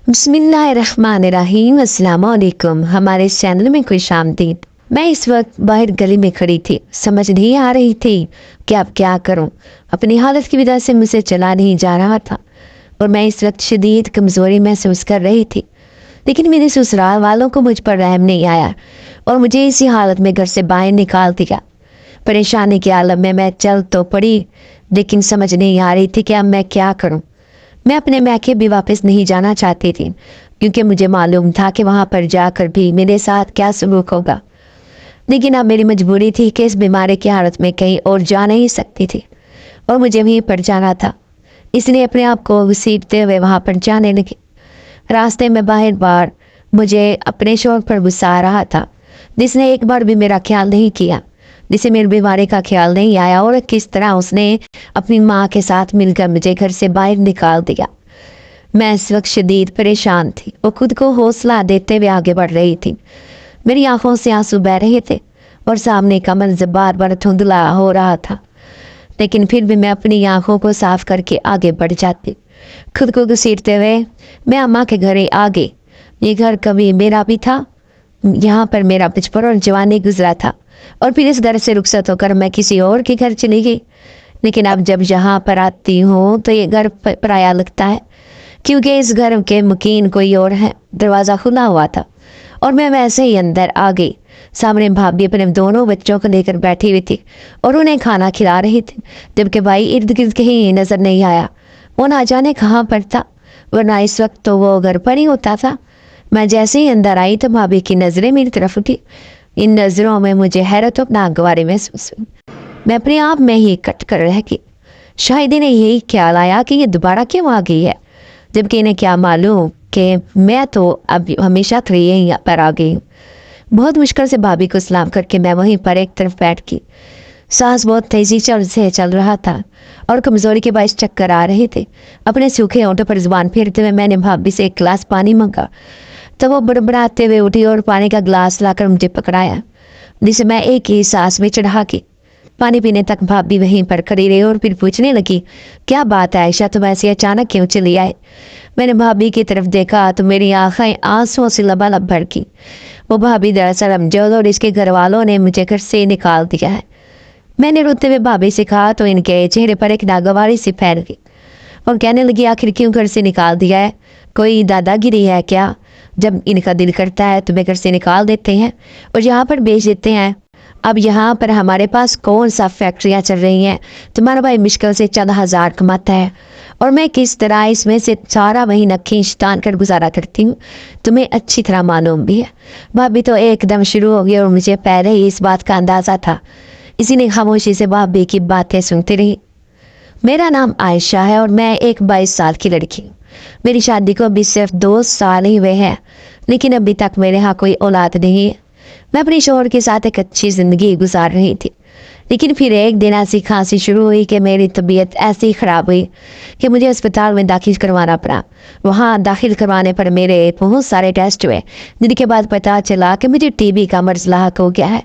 बिस्मिल्लाहिर्रहमानिर्रहीम, अस्सलाम वालेकुम। हमारे इस चैनल में खुश आमदीद। मैं इस वक्त बाहर गली में खड़ी थी, समझ नहीं आ रही थी कि अब क्या करूं। अपनी हालत की वजह से मुझसे चला नहीं जा रहा था और मैं इस वक्त शदीद कमज़ोरी महसूस कर रही थी। लेकिन मेरे ससुराल वालों को मुझ पर रहम नहीं आया और मुझे इसी हालत में घर से बाहर निकाल दिया। परेशानी के आलम में मैं चल तो पड़ी, लेकिन समझ नहीं आ रही थी कि अब मैं क्या करूं। मैं अपने मैके भी वापस नहीं जाना चाहती थी, क्योंकि मुझे मालूम था कि वहाँ पर जाकर भी मेरे साथ क्या सलूक होगा। लेकिन अब मेरी मजबूरी थी कि इस बीमारी की हालत में कहीं और जा नहीं सकती थी और मुझे वहीं पर जाना था। इसलिए अपने आप को घसीटते हुए वहाँ पर जाने लगी। रास्ते में बार बार मुझे अपने शौक पर गुस्सा आ रहा था, जिसने एक बार भी मेरा ख्याल नहीं किया, जिसे मेरी बीमारी का ख्याल नहीं आया और किस तरह उसने अपनी माँ के साथ मिलकर मुझे घर से बाहर निकाल दिया। मैं इस वक्त शदीद परेशान थी और खुद को हौसला देते हुए आगे बढ़ रही थी। मेरी आंखों से आंसू बह रहे थे और सामने का मंजर बार बार धुंधला हो रहा था, लेकिन फिर भी मैं अपनी आंखों को साफ करके आगे बढ़ जाती। खुद को घसीटते हुए मैं अम्मा के घर आ गई। ये घर कभी मेरा भी था, यहाँ पर मेरा बचपन और जवानी गुजरा था और फिर इस घर से रुखसत होकर मैं किसी और के घर चली गई। लेकिन अब जब यहाँ पर आती हूँ तो ये घर पराया लगता है, क्योंकि इस घर के मुकीन कोई और है। दरवाज़ा खुला हुआ था और मैं वैसे ही अंदर आ गई। सामने भाभी अपने दोनों बच्चों को लेकर बैठी हुई थी और उन्हें खाना खिला रही थी, जबकि भाई इर्द गिर्द कहीं नजर नहीं आया। वो ना जाने कहाँ पर था, वरना इस वक्त तो वो घर पर ही होता था। मैं जैसे ही अंदर आई तो भाभी की नज़रें मेरी तरफ उठी। इन नज़रों में मुझे हैरत और नागवारी महसूस हुई। मैं अपने आप में ही कट कर रह गई। शायद इन्हें यही ख्याल आया कि ये दोबारा क्यों आ गई है, जबकि इन्हें क्या मालूम कि मैं तो अब हमेशा से यहीं पर आ गई हूँ। बहुत मुश्किल से भाभी को सलाम करके मैं वहीं पर एक तरफ बैठ गई। सांस बहुत तेजी से चल रहा था और कमज़ोरी के बायस चक्कर आ रहे थे। अपने सूखे होंठों पर जुबान फेरते हुए मैंने भाभी से एक गिलास पानी मांगा, तो वो बड़बड़ाते हुए उठी और पानी का गिलास लाकर मुझे पकड़ाया, जिसे मैं एक ही सांस में चढ़ा के पानी पीने तक भाभी वहीं पर खड़ी रही और फिर पूछने लगी, क्या बात है आयशा, तुम ऐसे अचानक क्यों चली आए? मैंने भाभी की तरफ देखा तो मेरी आंखें आंसुओं से लबालब भर गई। वो भाभी दरअसल अमजद और इसके घर वालों ने मुझे घर से निकाल दिया है। मैंने रोते हुए भाभी से कहा तो इनके चेहरे पर एक नागवारी सी फैल गई और कहने लगी, आखिर क्यों घर से निकाल दिया है? कोई दादागिरी है क्या? जब इनका दिल करता है तुम्हें घर से निकाल देते हैं और यहाँ पर बेच देते हैं। अब यहाँ पर हमारे पास कौन सा फैक्ट्रियाँ चल रही हैं? तुम्हारा भाई मुश्किल से चंद हज़ार कमाता है और मैं किस तरह इसमें से सारा महीना खींच तान कर गुजारा करती हूँ, तुम्हें अच्छी तरह मालूम भी है। भाभी तो एकदम शुरू हो गई और मुझे पहले ही इस बात का अंदाज़ा था, इसीलिए खामोशी से भाभी की बातें सुनती रही। मेरा नाम आयशा है और मैं एक 22 साल की लड़की हूँ। मेरी शादी को अभी सिर्फ 2 साल ही हुए हैं, लेकिन अभी तक मेरे यहाँ कोई औलाद नहीं है। मैं अपने शौहर के साथ एक अच्छी ज़िंदगी गुजार रही थी, लेकिन फिर एक दिन ऐसी खांसी शुरू हुई कि मेरी तबीयत ऐसी ख़राब हुई कि मुझे अस्पताल में दाखिल करवाना पड़ा। वहाँ दाखिल करवाने पर मेरे बहुत सारे टेस्ट हुए, जिनके बाद पता चला कि मुझे टीबी का मर्ज लाहक हो गया है।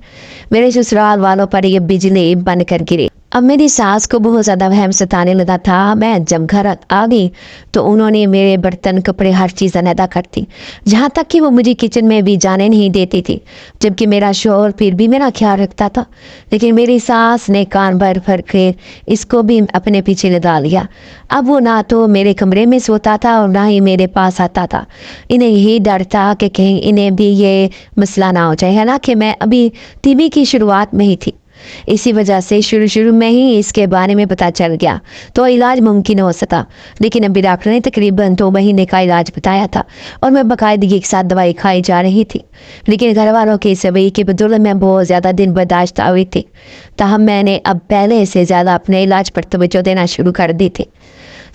मेरे ससुराल वालों पर ये बिजली बन कर गिरी। अब मेरी सास को बहुत ज़्यादा वहम सताने लगा था। मैं जब घर आ गई तो उन्होंने मेरे बर्तन कपड़े हर चीज़ अलहदा कर दी, जहाँ तक कि वो मुझे किचन में भी जाने नहीं देती थी, जबकि मेरा शौहर फिर भी मेरा ख्याल रखता था। लेकिन मेरी सास ने कान भर भर के इसको भी अपने पीछे लगा लिया। अब वो ना तो मेरे कमरे में सोता था और ना ही मेरे पास आता था। इन्हें यही डर था कि कहीं इन्हें भी ये मसला ना हो जाए। हालांकि मैं अभी टीबी की शुरुआत में ही थी, इसी वजह से शुरू में ही इसके बारे में पता चल गया तो इलाज मुमकिन हो सका। लेकिन अभी डॉक्टर ने तकरीबन 2 महीने का इलाज बताया था और मैं बाकायदगी के साथ दवाई खाई जा रही थी। लेकिन घर वालों के सभी के बदौलत मैं बहुत ज़्यादा दिन बर्दाश्त हुई थी, ताहम मैंने अब पहले से ज़्यादा अपने इलाज पर तवज्जो देना शुरू कर दी थी।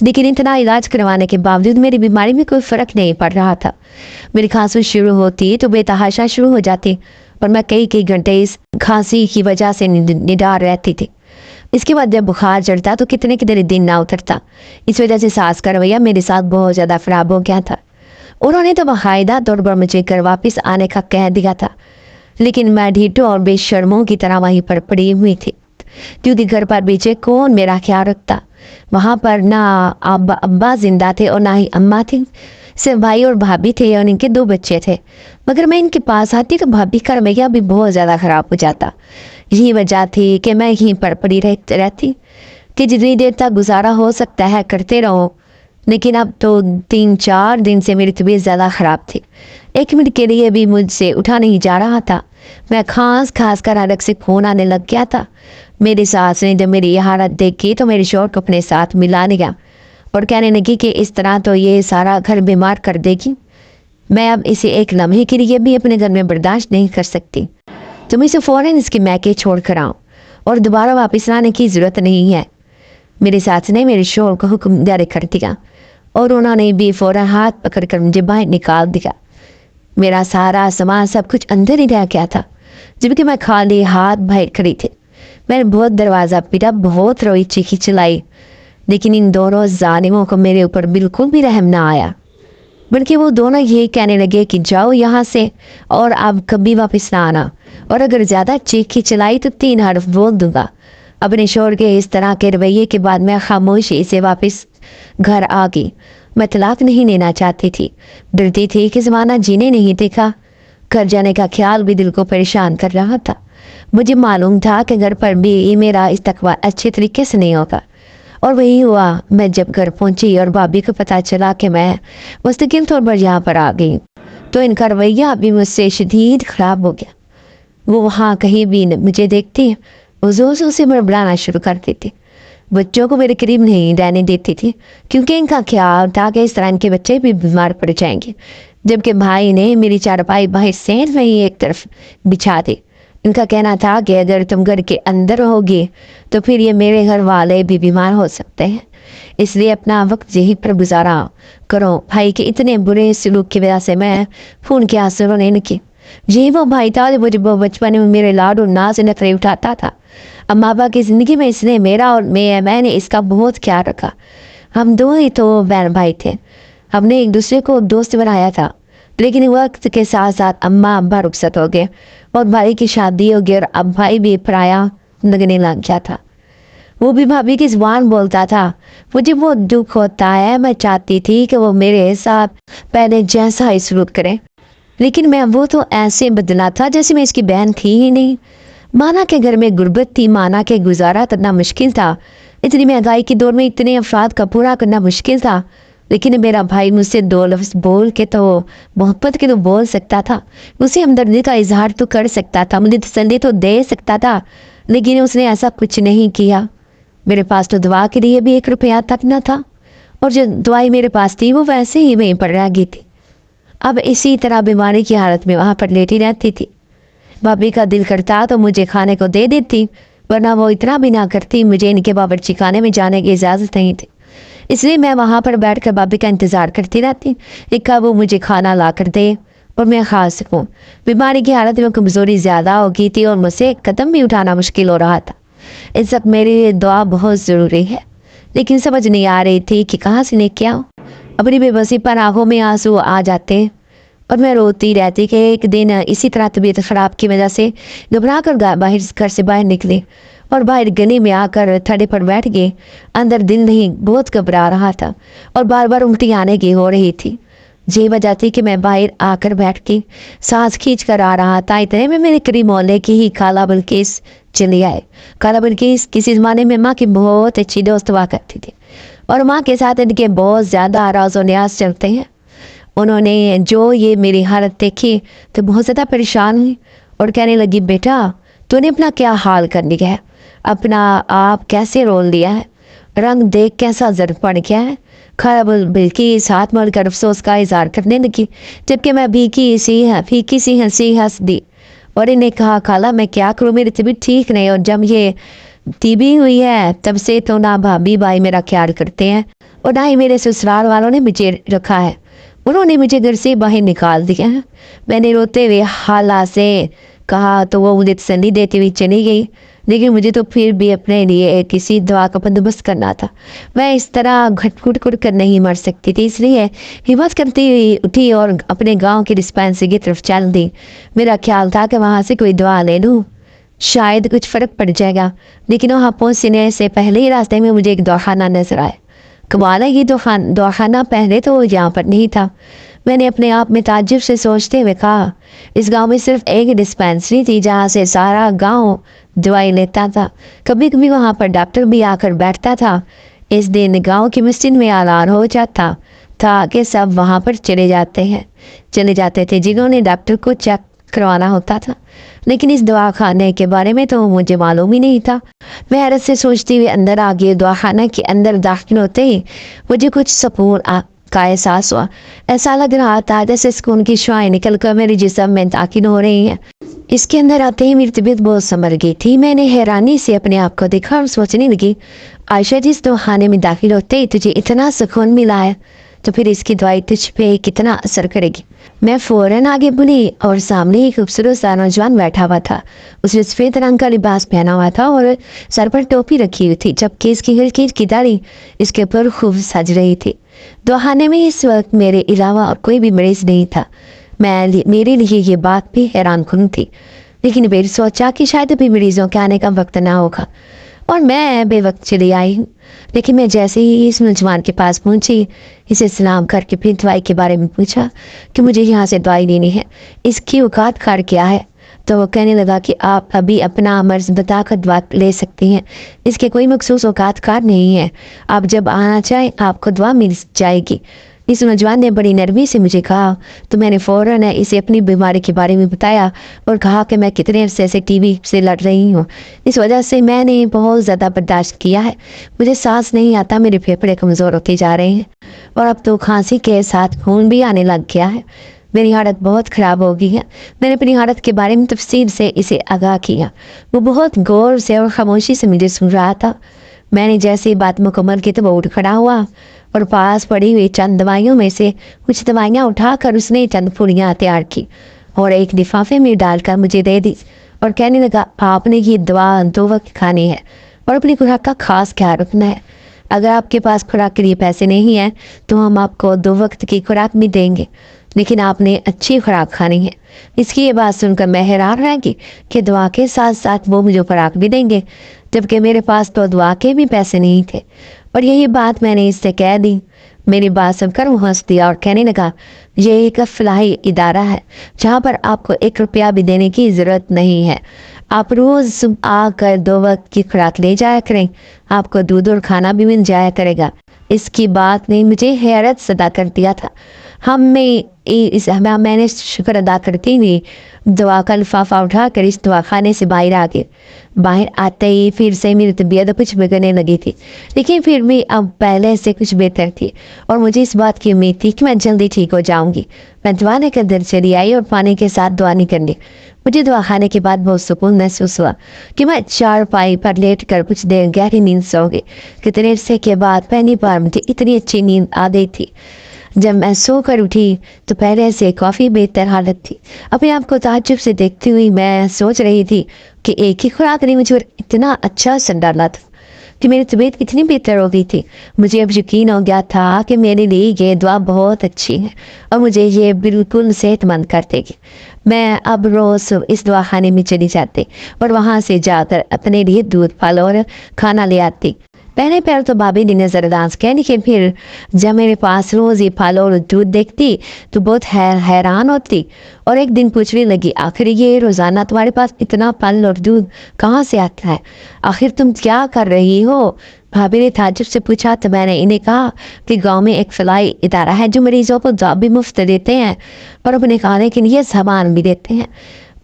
लेकिन इतना इलाज करवाने के बावजूद मेरी बीमारी में कोई फ़र्क नहीं पड़ रहा था। मेरी खांसी शुरू होती तो बेतहाशा शुरू हो जाती और मैं कई घंटे इस खांसी की वजह से निडार रहती थी। इसके बाद जब बुखार चढ़ता तो कितने दिन ना उतरता। इस वजह से सास का रवैया मेरे साथ बहुत ज़्यादा ख़राब हो गया था। उन्होंने तो बाकायदा तौर पर मुझे घर वापस आने का कह दिया था, लेकिन मैं ढीठों और बेशर्मों की तरह वहीं पर पड़ी हुई थी, क्योंकि घर पर बीचे कौन मेरा ख्याल रखता। वहाँ पर ना अब्बा जिंदा थे और ना ही अम्मा थी। सिर्फ भाई और भाभी थे और इनके 2 बच्चे थे। मगर मैं इनके पास आती तो भाभी का रवैया भी बहुत ज़्यादा ख़राब हो जाता। यही वजह थी कि मैं यहीं पर पड़ी रहती कि जितनी देर तक गुजारा हो सकता है करते रहो। लेकिन अब तो 3-4 दिन से मेरी तबीयत ज़्यादा ख़राब थी। 1 मिनट के लिए भी मुझसे उठा नहीं जा रहा था। मैं खांस कर अलग से खून आने लग गया था। मेरी सास ने जब मेरी ये हालत देखी तो मेरे शौहर को अपने साथ मिला लिया और कहने लगी कि इस तरह तो ये सारा घर बीमार कर देगी। मैं अब इसे एक लम्हे के लिए भी अपने घर में बर्दाश्त नहीं कर सकती। तुम इसे फ़ौरन इसके मैके छोड़ कर आओ और दोबारा वापस लाने की ज़रूरत नहीं है। मेरी सास ने मेरे शौहर को हुक्म जारी कर दिया और उन्होंने भी फ़ौरन हाथ पकड़ कर मुझे बाहर निकाल दिया। मेरा सारा सामान सब कुछ अंदर ही रह गया था, जबकि मैं खाली हाथ बाहर खड़ी थी। मैंने बहुत दरवाज़ा पीटा, बहुत रोई, चीखी चिल्लाई, लेकिन इन दोनों जालिमों को मेरे ऊपर बिल्कुल भी रहम ना आया। बल्कि वो दोनों ये कहने लगे कि जाओ यहाँ से और अब कभी वापस ना आना, और अगर ज़्यादा चीखी चिल्लाई तो 3 हर्फ बोल दूंगा। अपने शौहर के इस तरह के रवैये के बाद मैं खामोशी से वापस घर आ गई। मैं तलाक नहीं लेना चाहती थी, डरती थी कि ज़माना जीने नहीं देखा। घर जाने का ख्याल भी दिल को परेशान कर रहा था। मुझे मालूम था कि घर पर भी मेरा इस्तकबाल अच्छे तरीके से नहीं होगा। और वही हुआ। मैं जब घर पहुंची और भाभी को पता चला कि मैं मुस्तकिल तौर पर यहाँ पर आ गई, तो इनका रवैया भी मुझसे शदीद ख़राब हो गया। वो वहाँ कहीं भी मुझे देखती वो ज़ोर से बड़बड़ाना शुरू कर देती। बच्चों को मेरे करीब नहीं रहने देती थी, क्योंकि इनका ख्याल था कि इस तरह इनके बच्चे भी बीमार पड़ जाएंगे। जबकि भाई ने मेरी चारपाई बाहर से वहीं एक तरफ बिछा दी। इनका कहना था कि अगर तुम घर के अंदर होगी तो फिर ये मेरे घर वाले भी बीमार हो सकते हैं, इसलिए अपना वक्त यहीं पर गुजारा करो। भाई के इतने बुरे सलूक की वजह से मैं खून के आंसू रोने लगी। यही वो भाई था जो मुझे बचपन में मेरे लाडो नाज नखरे उठाता था। अब माँ बाप की ज़िंदगी में इसने मेरा और मैंने इसका बहुत ख्याल रखा। हम 2 ही तो बहन भाई थे। हमने एक दूसरे को दोस्त बनाया था, लेकिन वक्त के साथ साथ अम्मा अब्बा रुखसत हो गए और भाई की शादी हो गई और अब भाई भी पराया लगने लग गया था। वो भी भाभी की ज़ुबान बोलता था। मुझे बहुत दुख होता है। मैं चाहती थी कि वो मेरे साथ पहले जैसा ही सलूक करे, लेकिन मैं वो तो ऐसे बदला था जैसे मैं इसकी बहन थी ही नहीं। माना के घर में गुर्बत थी, माना के गुजारा करना मुश्किल था। इतनी महंगाई के दौर में इतने अफराद का पूरा करना मुश्किल था, लेकिन मेरा भाई मुझसे 2 लफ्ज़ बोल के तो मोहब्बत के तो बोल सकता था। उसे हमदर्दी का इजहार तो कर सकता था, मुझे तसल्ली तो दे सकता था, लेकिन उसने ऐसा कुछ नहीं किया। मेरे पास तो दुआ के लिए भी 1 रुपया तक न था, और जो दुआई मेरे पास थी वो वैसे ही वहीं पर रह गई थी। अब इसी तरह बीमारी की हालत में वहाँ पर लेटी रहती थी। भाभी का दिल करता तो मुझे खाने को दे देती, वरना वो इतना भी ना करती। मुझे इनके बावर्ची खाने में जाने की इजाज़त नहीं थी, इसलिए मैं वहाँ पर बैठकर भाभी का इंतज़ार करती रहती कि वो मुझे खाना ला कर दे और मैं खा सकूँ। बीमारी की हालत में कमज़ोरी ज़्यादा हो गई थी और मुझसे कदम भी उठाना मुश्किल हो रहा था। इस वक्त मेरे लिए दुआ बहुत ज़रूरी है, लेकिन समझ नहीं आ रही थी कि कहाँ से लेके आऊँ। अपनी बेबसी पर आंखों में आंसू आ जाते और मैं रोती रहती कि एक दिन इसी तरह तबीयत ख़राब की वजह से घबरा कर बाहर घर से बाहर निकली और बाहर गली में आकर थड़े पर बैठ गए। अंदर दिल नहीं, बहुत घबरा रहा था और बार बार उल्टी आने की हो रही थी। ये वजह थी कि मैं बाहर आकर बैठ के सांस खींच कर आ रहा था। इतने में मेरे करीब मोहल्ले की ही खाला बल्किस चली आए। खाला बल्किस किसी ज़माने में माँ की बहुत अच्छी दोस्त हुआ करती थी और माँ के साथ इनके बहुत ज़्यादा राज और न्याज चलते हैं। उन्होंने जो ये मेरी हालत देखी तो बहुत ज़्यादा परेशान हुई और कहने लगी, बेटा तूने अपना क्या हाल कर लिया है, अपना आप कैसे रोल लिया है, रंग देख कैसा जर्द पड़ गया है। खाला बल्किस हाथ मल कर अफसोस का इजहार करने लगी, जबकि मैं फीकी सी हंसी हंस दी और इन्हें कहा, खाला मैं क्या करूँ, मेरी तबीयत ठीक नहीं और जब ये टीबी हुई है तब से तो ना भाभी भाई मेरा ख्याल करते हैं और ना ही मेरे ससुराल वालों ने मुझे रखा है। उन्होंने मुझे घर से बाहर निकाल दिया है। मैंने रोते हुए खाला से कहा तो वो मुझे तसल्ली देती हुई चली गई, लेकिन मुझे तो फिर भी अपने लिए किसी दवा का बंदोबस्त करना था। मैं इस तरह घुट कर नहीं मर सकती थी, इसलिए हिम्मत करती हुई उठी और अपने गांव की डिस्पेंसरी की तरफ चल दी। मेरा ख्याल था कि वहाँ से कोई दवा ले लूँ, शायद कुछ फ़र्क पड़ जाएगा, लेकिन वहाँ पहुँचने से पहले ही रास्ते में मुझे एक दवाखाना नजर आया। कमाल है, ये दवाखाना पहले तो यहाँ पर नहीं था। मैंने अपने आप में ताज्जुब से सोचते हुए कहा, इस गांव में सिर्फ एक डिस्पेंसरी थी जहाँ से सारा गांव दवाई लेता था। कभी कभी वहाँ पर डॉक्टर भी आकर बैठता था। इस दिन गांव की मस्जिद में ऐलान हो जाता था कि सब वहाँ पर चले जाते थे जिन्होंने डॉक्टर को चेक करवाना होता था। लेकिन इस दवाखाने के बारे में तो मुझे मालूम ही नहीं था। मैं हैरत से सोचती हुई अंदर आ गई। दवाखाना के अंदर दाखिल होते ही मुझे कुछ सुकून का एहसास हुआ। ऐसा लग रहा था जैसे सुकून की शुआएं निकल कर मेरे जिस्म में दाखिल हो रही हैं। इसके अंदर आते ही मेरी तबीयत बहुत संभल गई थी। मैंने हैरानी से अपने आप को देखा और सोचने लगी, आयशा जिस दवाखाने में दाखिल होते ही तुझे इतना सुकून मिला है तो फिर इसकी दवाई तुझ पे कितना असर करेगी। मैं फ़ौरन आगे बढ़ी और सामने ही खूबसूरत सा नौजवान बैठा हुआ था। उसने सफ़ेद रंग का लिबास पहना हुआ था और सर पर टोपी रखी हुई थी, जबकि इसकी हल्की की दाढ़ी इसके ऊपर खूब सज रही थी। दवाखाने में इस वक्त मेरे अलावा और कोई भी मरीज़ नहीं था। मेरे लिए ये बात भी हैरान कुन थी, लेकिन फिर सोचा कि शायद अभी मरीज़ों के आने का वक्त ना होगा और मैं बेवक्त चली आई हूँ। लेकिन मैं जैसे ही इस नौजवान के पास पहुंची, इसे सलाम करके फिर दवाई के बारे में पूछा कि मुझे यहाँ से दवाई लेनी है, इसकी औकात कार क्या है। तो वो कहने लगा कि आप अभी अपना मर्ज बताकर दवा ले सकती हैं, इसके कोई मखसूस औकात कार नहीं है, आप जब आना चाहें आपको दवा मिल जाएगी। इस नौजवान ने बड़ी नरमी से मुझे कहा तो मैंने फ़ौरन इसे अपनी बीमारी के बारे में बताया और कहा कि मैं कितने अरसे से टीबी से लड़ रही हूँ। इस वजह से मैंने बहुत ज़्यादा बर्दाश्त किया है, मुझे सांस नहीं आता, मेरे फेफड़े कमज़ोर होते जा रहे हैं और अब तो खांसी के साथ खून भी आने लग गया है। मेरी हालत बहुत ख़राब हो गई है। मैंने अपनी हालत के बारे में तफसील से इसे आगाह किया। वो बहुत गौर से और खामोशी से मुझे सुन रहा था। मैंने जैसे ही बात मुकम्मल की तो वो उठ खड़ा हुआ और पास पड़ी हुई चंद दवाइयों में से कुछ दवाइयाँ उठाकर उसने चंद पुड़ियाँ तैयार की और एक लिफाफे में डालकर मुझे दे दी और कहने लगा, आपने ये दवा 2 वक्त खानी है और अपनी खुराक का खास ख्याल रखना है। अगर आपके पास खुराक के लिए पैसे नहीं हैं तो हम आपको 2 वक्त की खुराक भी देंगे, लेकिन आपने अच्छी खुराक खानी है। इसकी ये बात सुनकर मैं हैरान रह गई कि दवा के साथ साथ वो मुझे खुराक भी देंगे, जबकि मेरे पास तो दवा के भी पैसे नहीं थे। और यही बात मैंने इससे कह दी। मेरी बात सुनकर वो हंस दिया और कहने लगा, ये एक फलाही इदारा है जहाँ पर आपको 1 रुपया भी देने की ज़रूरत नहीं है। आप रोज़ सुबह आकर 2 वक्त की खुराक ले जाया करें, आपको दूध और खाना भी मिल जाया करेगा। इसकी बात ने मुझे हैरत सदा कर दिया था। मैंने शुक्र अदा करती हुई दवा का लिफाफा उठाकर इस दवाखाने से बाहर आ गए। बाहर आते ही फिर से मेरी तबीयत कुछ बिगड़ने लगी थी, लेकिन फिर भी अब पहले से कुछ बेहतर थी और मुझे इस बात की उम्मीद थी कि मैं जल्दी ठीक हो जाऊंगी। मैं दवा लेकर अंदर चली आई और पानी के साथ दवा नहीं करनी। मुझे दवा खाने के बाद बहुत सुकून महसूस हुआ कि मैं चारपाई पर लेट कर कुछ देर गहरी नींद सो गई। कितने अरसे के बाद पहली बार मुझे इतनी अच्छी नींद आ गई थी। जब मैं सो कर उठी तो पहले से काफ़ी बेहतर हालत थी। अपने आप को ताज्जुब से देखती हुई मैं सोच रही थी कि एक ही खुराक ने मुझे इतना अच्छा असर डाला था कि मेरी तबीयत कितनी बेहतर हो गई थी। मुझे अब यकीन हो गया था कि मेरे लिए ये दवा बहुत अच्छी है और मुझे ये बिल्कुल सेहतमंद कर देगी। मैं अब रोज़ इस दवाखाने में चली जाती और वहाँ से जाकर अपने लिए दूध, फल और खाना ले आती। पहले पैर तो भाभी ने नज़रअंदाज किया, लेकिन फिर जब मेरे पास रोज़ ये फल और दूध देखती तो बहुत हैरान होती और एक दिन पूछने लगी, आखिर ये रोज़ाना तुम्हारे पास इतना फल और दूध कहाँ से आता है? आखिर तुम क्या कर रही हो? भाभी ने ताज्जुब से पूछा तो मैंने इन्हें कहा कि गांव में एक फलाई इदारा है जो मरीजों को दवा भी मुफ्त देते हैं और अपने खाने के लिए सामान भी देते हैं।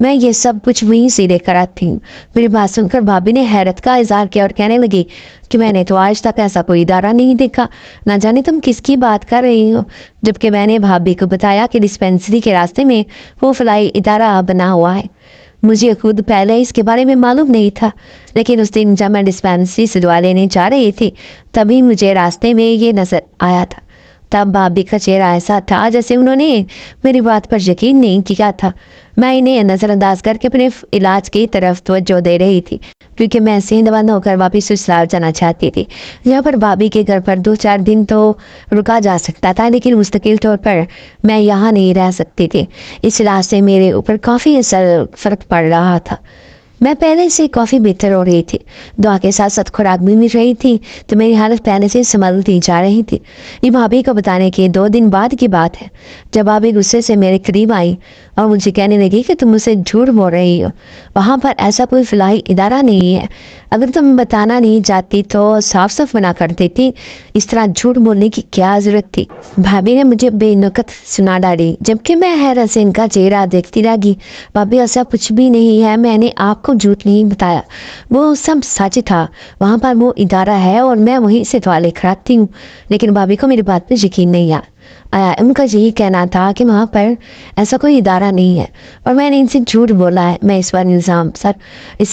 मैं ये सब कुछ वहीं से लेकर आती हूँ। मेरी बात सुनकर भाभी ने हैरत का इजहार किया और कहने लगी कि मैंने तो आज तक ऐसा कोई इदारा नहीं देखा, ना जाने तुम किसकी बात कर रही हो। जबकि मैंने भाभी को बताया कि डिस्पेंसरी के रास्ते में वो फलाई इदारा बना हुआ है। मुझे खुद पहले इसके बारे में मालूम नहीं था, लेकिन उस दिन जब मैं डिस्पेंसरी से दवा लेने जा रही थी तभी मुझे रास्ते में ये नज़र आया था। तब भाभी का चेहरा ऐसा था जैसे उन्होंने मेरी बात पर यकीन नहीं किया था। मैं इन्हें नज़रअंदाज करके अपने इलाज की तरफ तवज्जो दे रही थी, क्योंकि मैं सेहतमंद होकर वापस ससुराल जाना चाहती थी। यहाँ पर भाभी के घर पर 2-4 दिन तो रुका जा सकता था, लेकिन मुस्तकिल तौर पर मैं यहाँ नहीं रह सकती थी। इस इलाज से मेरे ऊपर काफ़ी फ़र्क पड़ रहा था। मैं पहले से काफ़ी बेहतर हो रही थी, दुआ के साथ साथ खुराक भी मिल रही थी, तो मेरी हालत पहले से संभलती जा रही थी। ये भाभी को बताने के 2 दिन बाद की बात है, जब भाभी गुस्से से मेरे करीब आई और मुझे कहने लगी कि तुम मुझसे झूठ बोल रही हो, वहाँ पर ऐसा कोई फिलहाल इदारा नहीं है, अगर तुम बताना नहीं चाहती तो साफ साफ मना कर देती, इस तरह झूठ बोलने की क्या ज़रूरत थी। भाभी ने मुझे बेनुकत सुना डाली, जबकि मैं हैरत से इनका चेहरा देखती रह गई। भाभी ऐसा कुछ भी नहीं है, मैंने आपको झूठ नहीं बताया, वो सब सच था, वहाँ पर वो इदारा है और मैं वहीं से दुआ लेकर आती हूँ। लेकिन भाभी को मेरी बात पर यकीन नहीं आया। उनका यही कहना था कि वहाँ पर ऐसा कोई इदारा नहीं है और मैंने इनसे झूठ बोला है। मैं इस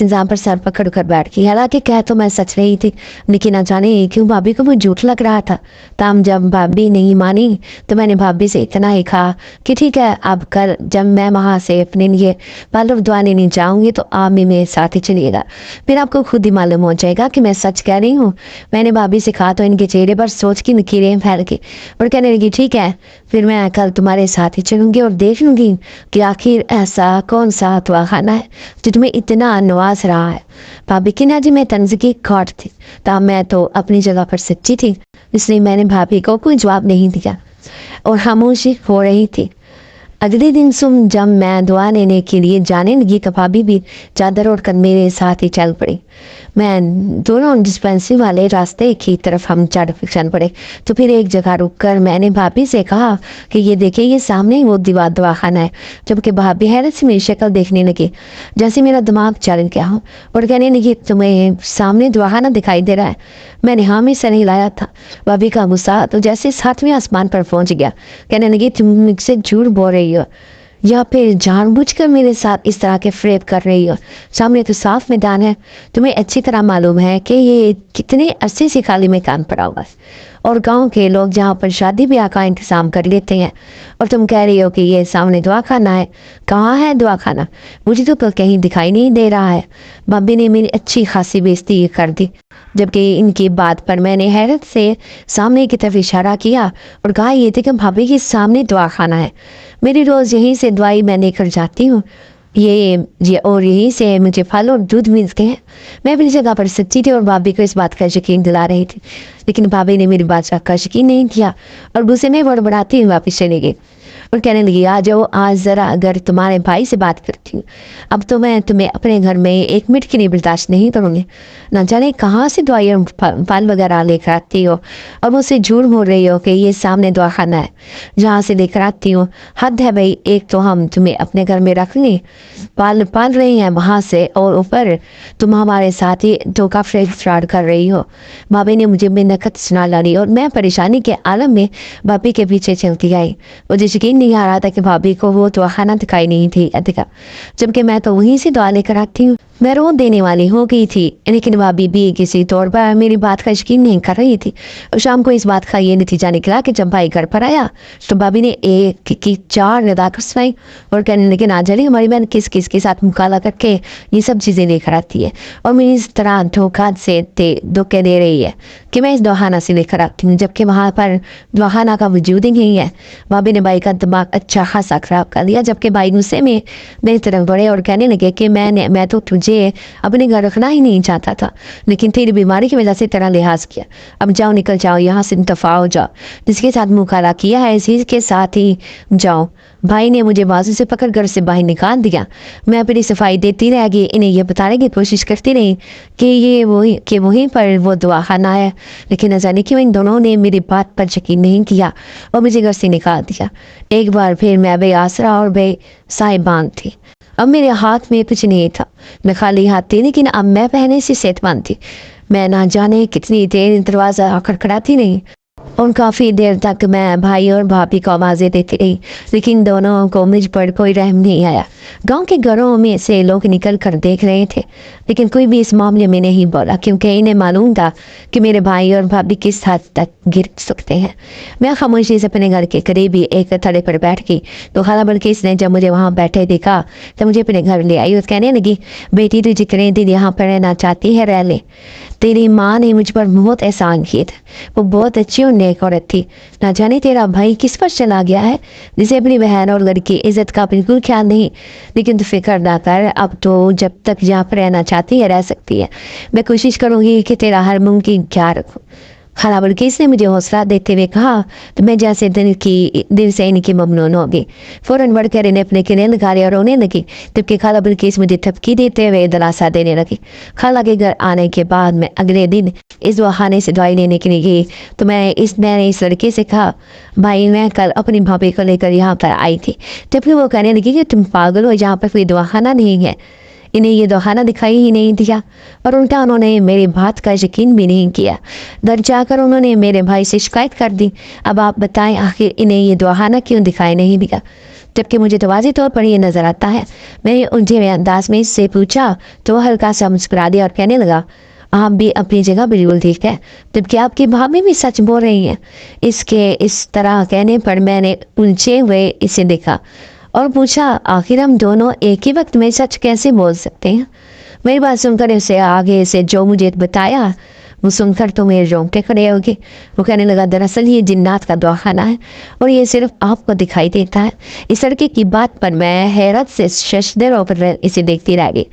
इल्ज़ाम पर सर पकड़ कर बैठ गई। हालांकि कह तो मैं सच रही थी, लेकिन न जाने क्यों भाभी को वो झूठ लग रहा था। तब जब भाभी नहीं मानी तो मैंने भाभी से इतना ही कहा कि ठीक है, अब कल जब मैं वहाँ से अपने लिए पार्लर दुआ लेने जाऊँगी तो आप भी मेरे साथ ही चलिएगा, फिर आपको खुद ही मालूम हो जाएगा कि मैं सच कह रही हूँ। मैंने भाभी से कहा तो इनके चेहरे पर सोच की लकीरें फैल गई और कहने लगी ठीक है, फिर मैं कल तुम्हारे साथ ही चलूंगी और देख लूंगी कि आखिर ऐसा कौन सा दवाखाना है जो तुम्हें इतना नवाज रहा है। भाभी की ना जी मैं तंज की काट थी, तब मैं तो अपनी जगह पर सच्ची थी, इसलिए मैंने भाभी को कोई जवाब नहीं दिया और खामोशी हो रही थी। अगले दिन सुबह जब मैं दुआ लेने के लिए जाने लगी तो भाभी भी चादर ओढ़ कर मेरे साथ ही चल पड़ी। मैं दोनों डिस्पेंसरी वाले रास्ते की तरफ हम चल पड़े तो फिर एक जगह रुककर मैंने भाभी से कहा कि ये देखिए, ये सामने वो दीवार दवाखाना है। जबकि भाभी हैरत से मेरी शक्ल देखने लगी, जैसे मेरा दिमाग चल गया हो, और कहने लगी तुम्हें सामने दवाखाना दिखाई दे रहा है। मैंने हाँ में सर हिलाया था। भाभी का गुस्सा तो जैसे 7वें आसमान पर पहुंच गया। कहने लगी तुम मुझसे झूठ बोल रही हो या फिर जानबूझकर मेरे साथ इस तरह के फ्रेब कर रही हो। सामने तो साफ मैदान है, तुम्हें अच्छी तरह मालूम है कि ये कितने अरसे से खाली मैदान पड़ा हुआ है और गांव के लोग जहाँ पर शादी ब्याह का इंतज़ाम कर लेते हैं, और तुम कह रही हो कि ये सामने दवाखाना है। कहाँ है दवाखाना? मुझे तो कहीं दिखाई नहीं दे रहा है। भाभी ने मेरी अच्छी खासी बेइज्जती कर दी, जबकि इनकी बात पर मैंने हैरत से सामने की तरफ इशारा किया और कहा ये थे कि भाभी के सामने दवाखाना है। मेरी रोज़ यहीं से दवाई मैं लेकर जाती हूँ, ये और यहीं से मुझे फल और दूध मिलते हैं। मैं अपनी जगह पर सच्ची थी और भाभी को इस बात का यकीन दिला रही थी, लेकिन भाभी ने मेरी बात का यकीन नहीं किया और गुस्से में बड़बड़ाती हुई वापस चली गई और कहने लगी आ जाओ आज ज़रा अगर तुम्हारे भाई से बात करती हूँ, अब तो मैं तुम्हें अपने घर में 1 मिनट के लिए बर्दाश्त नहीं करूँगी। न जाने कहाँ से दवाई और फल वगैरह लेकर आती हो और मुझसे झूठ बोल रही हो कि ये सामने दवाखाना है जहाँ से लेकर आती हूँ। हद है भाई, एक तो हम तुम्हें अपने घर में रख लें पाल रही हैं वहाँ से, और ऊपर तुम हमारे साथ ही धोखा फ्रॉड कर रही हो। भाभी ने मुझे बेनकत सुना डाली और मैं परेशानी के आलम में भाभी के पीछे चलती आई। मुझे यकीन नहीं आ रहा था कि भाभी को वो दवाखाना दिखाई नहीं थी अधिका, जबकि मैं तो वहीं से दवा लेकर आती हूँ। मैं रो देने वाली हो गई थी, लेकिन भाभी भी किसी तौर पर मेरी बात का यकीन नहीं कर रही थी। और शाम को इस बात का ये नतीजा निकला कि जब भाई घर पर आया तो भाभी ने एक की 4 नदाकत सुनाई और कहने लगे ना जाने हमारी बहन किस किस के साथ मुकाला करके ये सब चीज़ें लेकर आती है और मेरी इस तरह धोखा से धोखे दे रही है कि मैं इस दवाखाना से लेकर आती हूँ, जबकि वहाँ पर दवाखाना का वजूद ही नहीं है। भाभी ने भाई का दिमाग अच्छा खासा खराब कर दिया, जबकि भाई गुस्से में मेरी तरफ बढ़े और कहने लगे कि मैं तो तुझे अपने घर रखना ही नहीं चाहता था, लेकिन तेरी बीमारी की वजह से तेरा लिहाज किया। अब जाओ, निकल जाओ यहाँ से, दफा हो जाओ। जिसके साथ मुकाला किया है इसी के साथ ही जाओ। भाई ने मुझे बाजू से पकड़ घर से बाहर निकाल दिया। मैं अपनी सफाई देती रह गई, इन्हें यह बताने की कोशिश करती रही कि वहीं पर वो दवाखाना है, लेकिन न जाने क्यों इन दोनों ने मेरी बात पर यकीन नहीं किया और मुझे घर से निकाल दिया। एक बार फिर मैं बे आसरा और बे साहिबान थी। अब मेरे हाथ में कुछ नहीं था, मैं खाली हाथ थी, लेकिन अब मैं पहले से सेहतमंद थी। मैं ना जाने कितनी देर दरवाज़ा खड़खड़ाती नहीं और काफ़ी देर तक मैं भाई और भाभी को आवाज़ें देती रही, लेकिन दोनों को मुझ पर कोई रहम नहीं आया। गांव के घरों में से लोग निकल कर देख रहे थे, लेकिन कोई भी इस मामले में नहीं बोला, क्योंकि इन्हें मालूम था कि मेरे भाई और भाभी किस हद तक गिर सकते हैं। मैं खामोशी से अपने घर के करीब ही एक थड़े पर बैठ गई तो खाला बल्कि इसने जब मुझे वहाँ बैठे देखा तो मुझे अपने घर ले आई और कहने लगी बेटी तुझे करें दीदी यहाँ पर रहना चाहती है रह ले। तेरी माँ ने मुझ पर बहुत एहसान किए थे, वो बहुत अच्छी और नेक औरत थी। ना जाने तेरा भाई किस पर चला गया है, जिसे अपनी बहन और घर की इज्जत का बिल्कुल ख्याल नहीं। लेकिन तू फिक्र ना कर, अब तो जब तक यहाँ पर रहना चाहती है रह सकती है। मैं कोशिश करूँगी कि तेरा हर मुमकिन ख्याल रखूँ। खाला बल्किस ने मुझे हौसला देते हुए कहा तो मैं जैसे दिल से इनकी ममनून हो गई। फौरन बढ़कर इन्हें अपने किले लगा लिया और रोने लगी, जबकि खाला बल्किस मुझे थपकी देते हुए दिलासा देने लगी। खाला के घर आने के बाद मैं अगले दिन इस दवाखाने से दवाई लेने के लिए गई तो मैंने इस लड़के से कहा, भाई मैं कल अपनी भाभी को लेकर यहाँ पर आई थी। जबकि वो कहने लगी कि तुम पागल हो, यहाँ पर कोई दवाखाना नहीं है। इन्हें ये दवाखाना दिखाई ही नहीं दिया और उल्टा उन्होंने मेरी बात का यकीन भी नहीं किया। घर जाकर उन्होंने मेरे भाई से शिकायत कर दी। अब आप बताएं आखिर इन्हें ये दवाखाना क्यों दिखाई नहीं दिया, जबकि मुझे तो वाज़ेह तौर पर ये नज़र आता है। मैंने उलझे हुए अंदाज में इससे पूछा तो वह हल्का सा मुस्कुरा दिया और कहने लगा, आप भी अपनी जगह बिल्कुल ठीक है, जबकि आपकी भाभी भी सच बोल रही हैं। इसके इस तरह कहने पर मैंने उलझे हुए इसे देखा और पूछा, आखिर हम दोनों एक ही वक्त में सच कैसे बोल सकते हैं। मेरी बात सुनकर उसे आगे से जो मुझे बताया वो सुनकर तो मेरे रोंगटे खड़े हो गए। वो कहने लगा, दरअसल ये जिन्नात का दवाखाना है और ये सिर्फ आपको दिखाई देता है। इस लड़के की बात पर मैं हैरत से शशदर होकर इसे देखती रह गई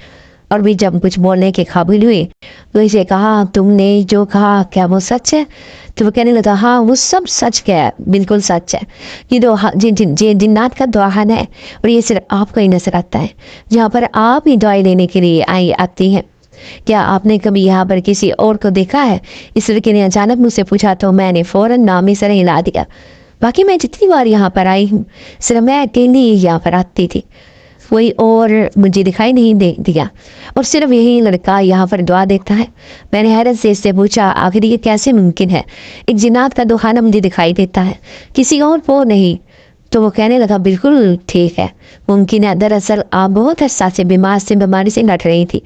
और भी जब कुछ बोलने के काबिल हुई तो इसे कहा, तुमने जो कहा क्या वो सच है? तो वो कहने लगा, हाँ वो सब सच है, बिल्कुल सच है। ये जिन्नात का दवाखाना है और ये सिर्फ आपको ही नजर आता है, जहाँ पर आप ही दवाई लेने के लिए आती हैं। क्या आपने कभी यहाँ पर किसी और को देखा है? इस लड़के ने अचानक मुझसे पूछा तो मैंने फौरन नामी सर हिला दिया। बाकी मैं जितनी बार यहाँ पर आई हूँ सिर्फ मैं अकेली यहाँ पर आती थी, कोई और मुझे दिखाई नहीं दिया और सिर्फ यही लड़का यहाँ पर दुआ देखता है। मैंने हैरत से इससे पूछा, आखिर ये कैसे मुमकिन है? एक जिन्नात का दवाखाना मुझे दिखाई देता है, किसी और को नहीं। तो वो कहने लगा, बिल्कुल ठीक है, मुमकिन है। दरअसल आप बहुत अरसा से बीमारी से लड़ रही थी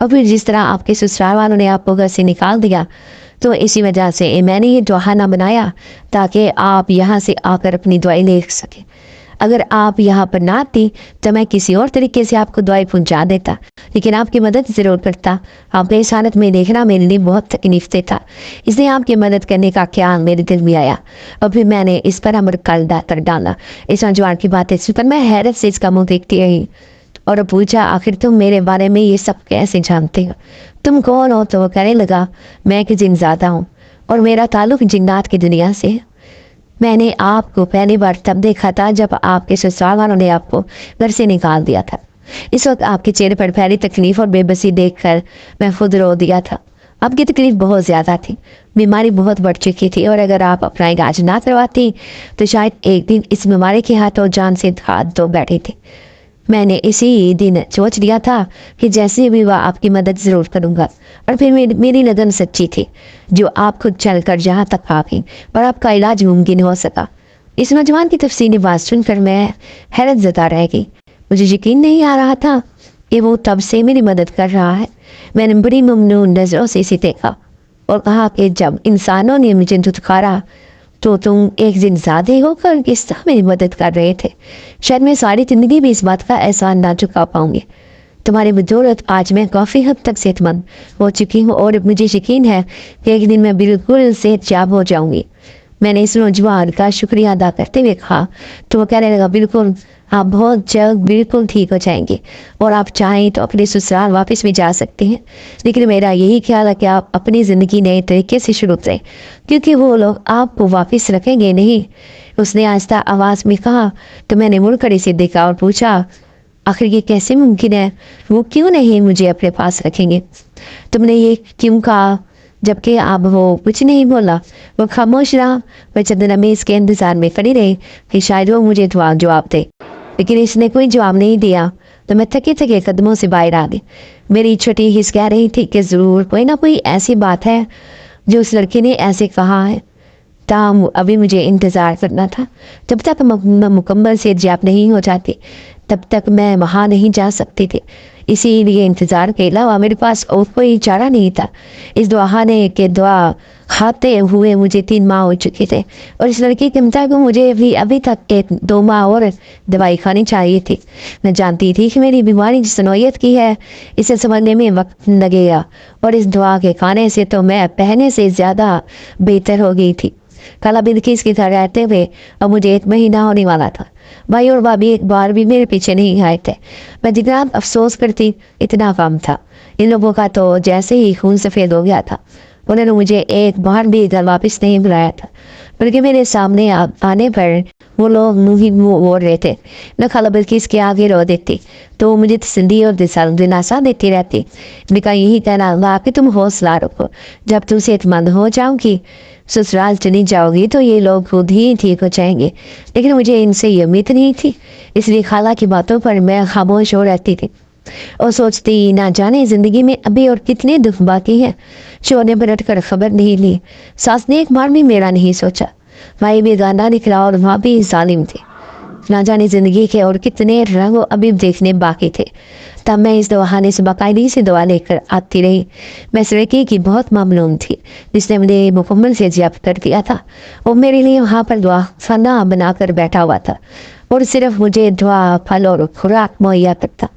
और फिर जिस तरह आपके ससुराल वालों ने आपको घर से निकाल दिया तो इसी वजह से मैंने ये दवाखाना बनाया ताकि आप यहाँ से आकर अपनी दवाई ले सकें। अगर आप यहाँ पर ना आती तो मैं किसी और तरीके से आपको दवाई पहुँचा देता, लेकिन आपकी मदद ज़रूर करता। आप इस हालत में देखना मेरे लिए बहुत तकलीफ दे था, इसलिए आपकी मदद करने का ख्याल मेरे दिल में आया और फिर मैंने इस पर अमर कर डाला। इस नौजवान की बातें सुनकर मैं हैरत से इसका मुँह देखती रही और पूछा, आखिर तुम मेरे बारे में ये सब कैसे जानते हो? तुम कौन हो? तो वो कहने लगा, मैं एक जिनज़ादा हूँ और मेरा ताल्लुक़ जिन्नात की दुनिया से है। मैंने आपको पहली बार तब देखा था जब आपके ससुराल वालों ने आपको घर से निकाल दिया था। इस वक्त आपके चेहरे पर फैली तकलीफ और बेबसी देखकर मैं खुद रो दिया था। आपकी तकलीफ बहुत ज़्यादा थी, बीमारी बहुत बढ़ चुकी थी और अगर आप अपना इलाज ना करवाती तो शायद एक दिन इस बीमारी के हाथों जान से हाथ धो बैठे थे। मैंने इसी दिन सोच लिया था कि जैसे भी वह आपकी मदद ज़रूर करूँगा और फिर मेरी लगन सच्ची थी, जो आप खुद चल कर जहाँ तक आ गई और आपका इलाज मुमकिन हो सका। इस नौजवान की तफसीली बात सुनकर मैं हैरत ज़दा रह गई। मुझे यकीन नहीं आ रहा था कि वो तब से मेरी मदद कर रहा है। मैंने बड़ी ममनून नज़रों से इसे देखा और कहा कि जब इंसानों ने मुझे धुतकारा तो तुम एक दिन ज़्यादा होकर किस तरह मेरी मदद कर रहे थे। शायद मैं सारी ज़िंदगी भी इस बात का एहसान ना चुका पाऊंगी। तुम्हारी बदौलत आज मैं काफ़ी हद तक सेहतमंद हो चुकी हूँ और मुझे यकीन है कि एक दिन मैं बिल्कुल सेहतयाब हो जाऊंगी। मैंने इस नौजवान का शुक्रिया अदा करते हुए कहा तो वो कहने लगा, बिल्कुल आप बहुत जल्द बिल्कुल ठीक हो जाएंगे और आप चाहें तो अपने ससुराल वापस भी जा सकते हैं, लेकिन मेरा यही ख्याल है कि आप अपनी ज़िंदगी नए तरीके से शुरू करें, क्योंकि वो लोग आपको वापस रखेंगे नहीं। उसने आहिस्ता आवाज़ में कहा तो मैंने मुड़कर इसे देखा और पूछा, आखिर ये कैसे मुमकिन है? वो क्यों नहीं मुझे अपने पास रखेंगे? तुमने ये क्यों कहा? जबकि अब वो कुछ नहीं बोला, वो खामोश रहा। मैं चंद लम्हे इसके इंतज़ार में खड़ी रही कि शायद वो मुझे जवाब दे, लेकिन इसने कोई जवाब नहीं दिया तो मैं थके थके कदमों से बाहर आ गई। मेरी छोटी हिस्स कह रही थी कि ज़रूर कोई ना कोई ऐसी बात है जो उस लड़के ने ऐसे कहा है। ताहम अभी मुझे इंतज़ार करना था। जब तक मैं मुकम्मल सेहतयाब नहीं हो जाती तब तक मैं वहाँ नहीं जा सकती थी। इसीलिए इंतज़ार के अलावा मेरे पास और कोई चारा नहीं था। इस दुआखाने के दुआ खाते हुए मुझे 3 माह हो चुके थे और इस लड़की के मुताबिक मुझे भी अभी तक 1-2 माह और दवाई खानी चाहिए थी। मैं जानती थी कि मेरी बीमारी जिस नौयत की है इसे समझने में वक्त लगेगा और इस दुआ के खाने से तो मैं पहले से ज़्यादा बेहतर हो गई थी। खाला बिल्किस की तरह रहते हुए अब मुझे 1 महीना होने वाला था। भाई और भाभी एक बार भी मेरे पीछे नहीं आए थे। मैं जितना अफसोस करती इतना कम था। इन लोगों का तो जैसे ही खून सफ़ेद हो गया था, उन्होंने मुझे एक बार भी घर वापस नहीं बुलाया था, बल्कि मेरे सामने आने पर वो लोग मुँह ही मुँह ओढ़ रहे थे। मैं खाला बिल्किस के आगे रो देती तो वो मुझे तसल्ली और दिलासा देती रहती। उनका यही कहना था कि तुम हौसला रखो, जब तुम सेहतमंद हो जाओगी ससुराल चली जाओगी तो ये लोग खुद ही ठीक हो जाएंगे। लेकिन मुझे इनसे ये उम्मीद नहीं थी, इसलिए खाला की बातों पर मैं खामोश हो रहती थी और सोचती ना जाने ज़िंदगी में अभी और कितने दुख बाकी हैं। शोर ने पलट कर खबर नहीं ली। सास ने एक बार भी मेरा नहीं सोचा। भाई भी गाना निकला और वहाँ भी जालिम थे। ना जाने ज़िंदगी के और कितने रंग अभी देखने बाकी थे। तब मैं इस दवाखाने से बाकायदे से दवा लेकर आती रही। मैं इस लड़की की बहुत मामून थी जिसने मुझे मुकम्मल से ज़ब्त कर दिया था। वो मेरे लिए वहाँ पर दवा खाना बनाकर बैठा हुआ था और सिर्फ मुझे दवा, फल और खुराक मुहैया करता।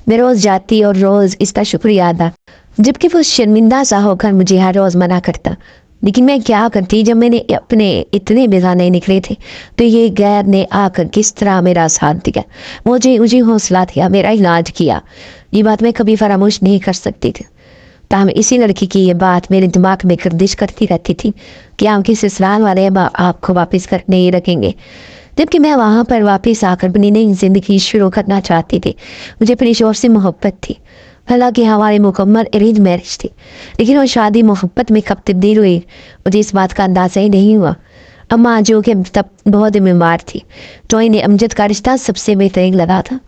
मैं रोज़ जाती और रोज़ इसका शुक्रिया अदा, जबकि वो शर्मिंदा सा होकर मुझे हर रोज़ मना करता। लेकिन मैं क्या करती, जब मैंने अपने इतने बेगाने निकले थे तो ये गैर ने आकर किस तरह मेरा साथ दिया, मुझे हौसला दिया, मेरा इलाज किया। ये बात मैं कभी फरामोश नहीं कर सकती थी। ताहम इसी लड़की की ये बात मेरे दिमाग में गर्दिश करती रहती थी कि आपके ससुराल वाले आपको वापस कर नहीं रखेंगे, जबकि मैं वहाँ पर वापस आकर अपनी नई जिंदगी शुरू करना चाहती थी। मुझे अपने शोहर से मोहब्बत थी, हालांकि हमारी मुकम्मल अरेंज मैरिज थी, लेकिन वो शादी मोहब्बत में कब तब्दील हुई मुझे इस बात का अंदाज़ा ही नहीं हुआ। अम्मा जो कि तब बहुत बीमार थी तो इन्हें अमजद का रिश्ता सबसे बेहतरीन लगा था।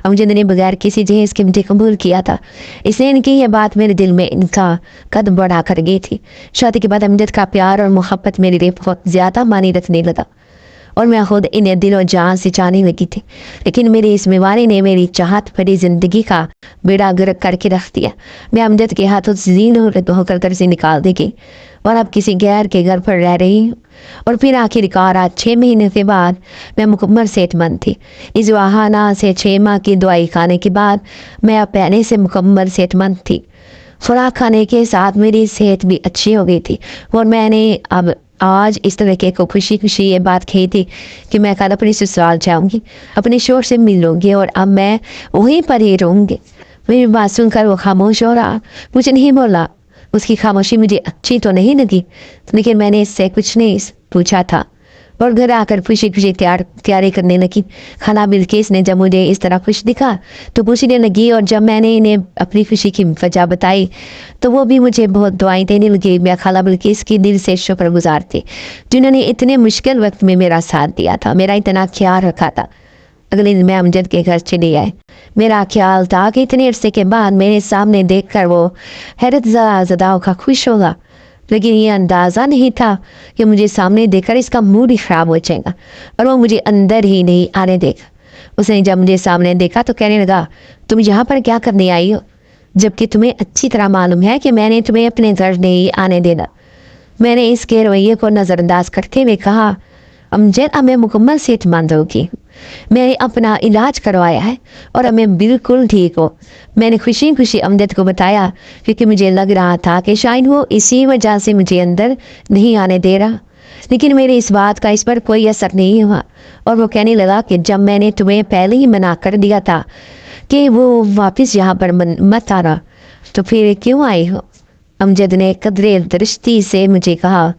अमजद ने बगैर किसी जहेज के मुझे कबूल किया था, इसलिए इनकी यह बात मेरे दिल में इनका कदम बढ़ा कर गई थी। शादी के बाद अमजद का प्यार और मोहब्बत मेरे लिए बहुत ज़्यादा मानी रखने लगा और मैं खुद इन्हें दिल और जान से चाहने लगी थी। लेकिन मेरी इस बीमारी ने मेरी चाहत भरी जिंदगी का बेड़ा गर्क करके रख दिया। मैं अमजद के हाथों से जीन होकर घर से निकाल दी गई और अब किसी गैर के घर पर रह रही हूँ। और फिर आखिरकार आज 6 महीने के बाद मैं मुकम्मल सेहतमंद थी। इस वाहाना से 6 माह की दवाई खाने के बाद मैं अब पहले से मुकम्मल सेहतमंद थी। खुराक खाने के साथ मेरी सेहत भी अच्छी हो गई थी और मैंने अब आज इस तरीके को खुशी खुशी ये बात कही थी कि मैं कल अपनी ससुराल जाऊंगी, अपने शोहर से मिलूंगी और अब मैं वहीं पर ही रहूँगी। मेरी बात सुनकर वो खामोश हो रहा, मुझे नहीं बोला। उसकी खामोशी मुझे अच्छी तो नहीं लगी, लेकिन मैंने इससे कुछ नहीं पूछा था और घर आकर खुशी खुशी तैयारी करने लगी। खाला बिल्किस ने जब मुझे इस तरह खुश दिखा तो पूछने लगी और जब मैंने इन्हें अपनी खुशी की वजह बताई तो वो भी मुझे बहुत दुआएं देने लगी। मैं खाला बिल्किस की दिल से शुक्रगुजार थी जिन्होंने इतने मुश्किल वक्त में मेरा साथ दिया था, मेरा इतना ख्याल रखा था। अगले दिन मैं अमजद के घर चली आई। मेरा ख्याल था कि इतने अरसे के बाद मेरे सामने देखकर वो हैरत ज़दा होकर खुश होगा, लेकिन ये अंदाज़ा नहीं था कि मुझे सामने देखकर इसका मूड ही ख़राब हो जाएगा और वो मुझे अंदर ही नहीं आने देगा। उसने जब मुझे सामने देखा तो कहने लगा, तुम यहाँ पर क्या करने आई हो, जबकि तुम्हें अच्छी तरह मालूम है कि मैंने तुम्हें अपने घर नहीं आने देना। मैंने इसके रवैये को नज़रअंदाज करते हुए कहा, अमजद अब मैं मुकम्मल सेहतमंद होगी, मैंने अपना इलाज करवाया है और अब मैं बिल्कुल ठीक हो। मैंने खुशी खुशी अमजद को बताया क्योंकि मुझे लग रहा था कि शायद वो इसी वजह से मुझे अंदर नहीं आने दे रहा, लेकिन मेरी इस बात का इस पर कोई असर नहीं हुआ और वो कहने लगा कि जब मैंने तुम्हें पहले ही मना कर दिया था कि वो वापस यहाँ पर मत आना तो फिर क्यों आई हो। अमजद ने कदरे दृष्टि से मुझे कहा